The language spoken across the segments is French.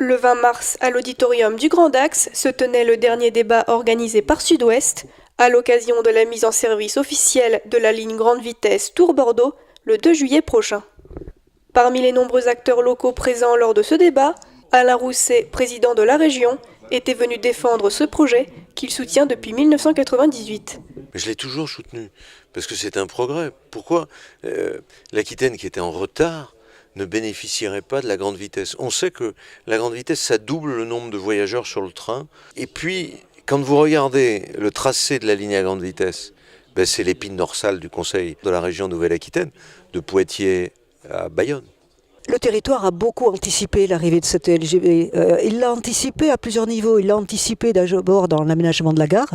Le 20 mars, à l'auditorium du Grand Dax, se tenait le dernier débat organisé par Sud-Ouest, à l'occasion de la mise en service officielle de la ligne grande vitesse Tours-Bordeaux, le 2 juillet prochain. Parmi les nombreux acteurs locaux présents lors de ce débat, Alain Rousset, président de la région, était venu défendre ce projet qu'il soutient depuis 1998. Je l'ai toujours soutenu, parce que c'est un progrès. Pourquoi l'Aquitaine, qui était en retard, ne bénéficierait pas de la grande vitesse? On sait que la grande vitesse, ça double le nombre de voyageurs sur le train. Et puis, quand vous regardez le tracé de la ligne à grande vitesse, c'est l'épine dorsale du Conseil de la région Nouvelle-Aquitaine, de Poitiers à Bayonne. Le territoire a beaucoup anticipé l'arrivée de cette LGV. Il l'a anticipé à plusieurs niveaux. Il l'a anticipé d'abord dans l'aménagement de la gare,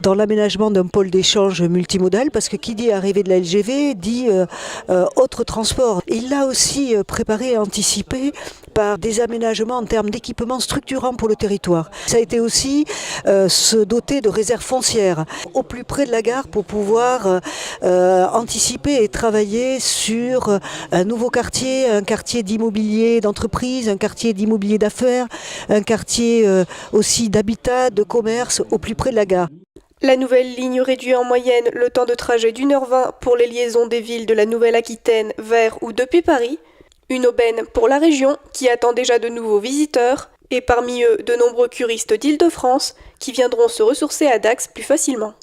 dans l'aménagement d'un pôle d'échange multimodal, parce que qui dit arrivée de la LGV dit autre transport. Il l'a aussi préparé et anticipé par des aménagements en termes d'équipements structurants pour le territoire. Ça a été aussi se doter de réserves foncières au plus près de la gare pour pouvoir anticiper et travailler sur un nouveau quartier, un quartier d'immobilier d'entreprise, un quartier d'immobilier d'affaires, un quartier aussi d'habitat, de commerce au plus près de la gare. La nouvelle ligne réduit en moyenne le temps de trajet d'1h20 pour les liaisons des villes de la Nouvelle-Aquitaine vers ou depuis Paris, une aubaine pour la région qui attend déjà de nouveaux visiteurs et parmi eux de nombreux curistes d'Île-de-France qui viendront se ressourcer à Dax plus facilement.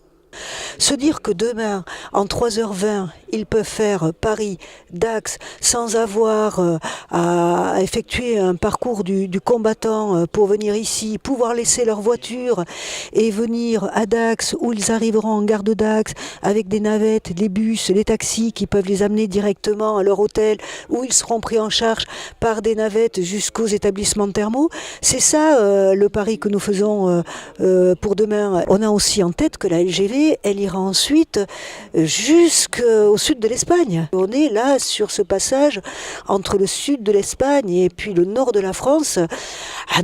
Se dire que demain, en 3h20, ils peuvent faire Paris-Dax sans avoir à effectuer un parcours du combattant pour venir ici, pouvoir laisser leur voiture et venir à Dax où ils arriveront en gare de Dax avec des navettes, des bus, des taxis qui peuvent les amener directement à leur hôtel où ils seront pris en charge par des navettes jusqu'aux établissements thermaux. C'est ça le pari que nous faisons pour demain. On a aussi en tête que la LGV elle ira ensuite jusqu'au sud de l'Espagne. On est là sur ce passage entre le sud de l'Espagne et puis le nord de la France, à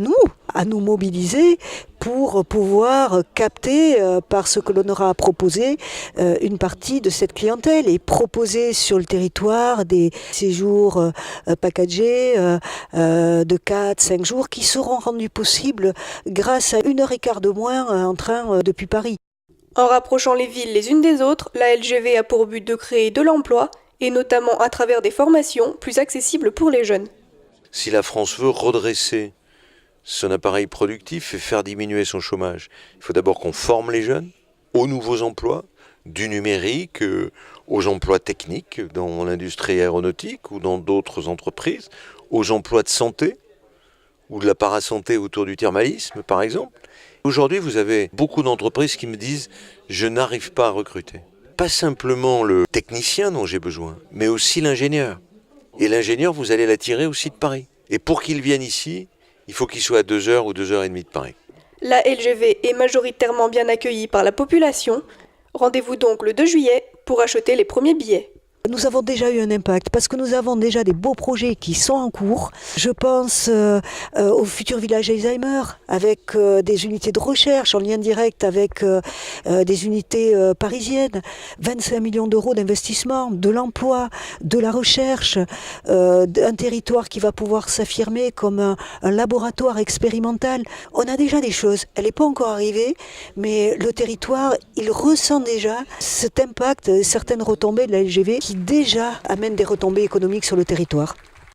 nous mobiliser pour pouvoir capter par ce que l'on aura proposé une partie de cette clientèle et proposer sur le territoire des séjours packagés de 4-5 jours qui seront rendus possibles grâce à 1h15 de moins en train depuis Paris. En rapprochant les villes les unes des autres, la LGV a pour but de créer de l'emploi, et notamment à travers des formations plus accessibles pour les jeunes. Si la France veut redresser son appareil productif et faire diminuer son chômage, il faut d'abord qu'on forme les jeunes aux nouveaux emplois, du numérique aux emplois techniques dans l'industrie aéronautique ou dans d'autres entreprises, aux emplois de santé ou de la parasanté autour du thermalisme par exemple. Aujourd'hui, vous avez beaucoup d'entreprises qui me disent « je n'arrive pas à recruter ». Pas simplement le technicien dont j'ai besoin, mais aussi l'ingénieur. Et l'ingénieur, vous allez l'attirer aussi de Paris. Et pour qu'il vienne ici, il faut qu'il soit à 2h ou 2h30 de Paris. La LGV est majoritairement bien accueillie par la population. Rendez-vous donc le 2 juillet pour acheter les premiers billets. Nous avons déjà eu un impact parce que nous avons déjà des beaux projets qui sont en cours. Je pense au futur village Alzheimer avec des unités de recherche en lien direct avec des unités parisiennes. 25 millions d'euros d'investissement, de l'emploi, de la recherche, un territoire qui va pouvoir s'affirmer comme un laboratoire expérimental. On a déjà des choses. Elle n'est pas encore arrivée, mais le territoire, il ressent déjà cet impact, certaines retombées de la LGV qui déjà amène des retombées économiques sur le territoire.